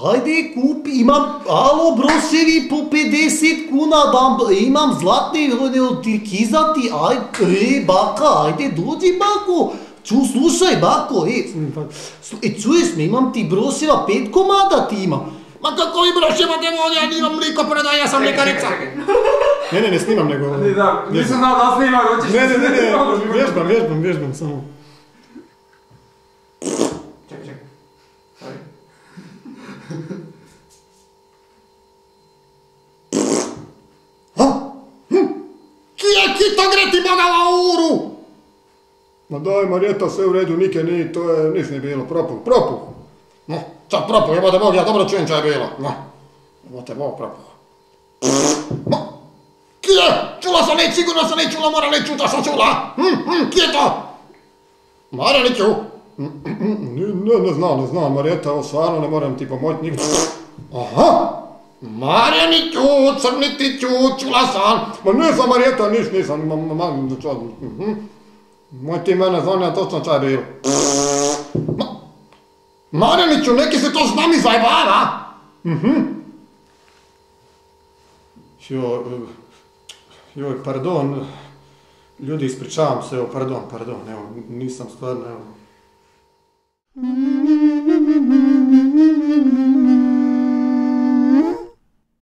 Ajde kupi, imam, alo broševi po 50 kuna dam, imam zlatni tirkizati, ajde, baka, ajde dođi bako, slušaj bako, čuješ me, imam ti broševa 5 komada ti imam. Ma kako vi broševa demonja, ja nimam mliko prodaja, ja sam mljekarica. Ne snimam nego... Nisam znao da snimam, hoćeš... Ne, vježbam samo. Čekaj. Kije kito gre ti boga lauru? Ma daj Marjeta, sve u redu, nike nije, to je, nis nije bilo, propuh. No, čak propuh, jebate Bog, ja dobro čujem ča je bilo. No, jebate Bog, propuh. Kije? Čula sam ne, sigurno sam ne čula, mora ne čuta sam čula. Kije to? Marjaniću? Ne znam, Marjeta, ovo stvarno ne moram ti pomoći nikdo. Aha! Marjaniću, crnitiću, čula sam. Ma nisam Marjeta, nisam, moj ti mene zvanja točno čaj bilo. Marjaniću, neki se to s nami zajebava. Joj, pardon, ljudi, ispričavam se, evo, pardon, evo, nisam stvarno, evo.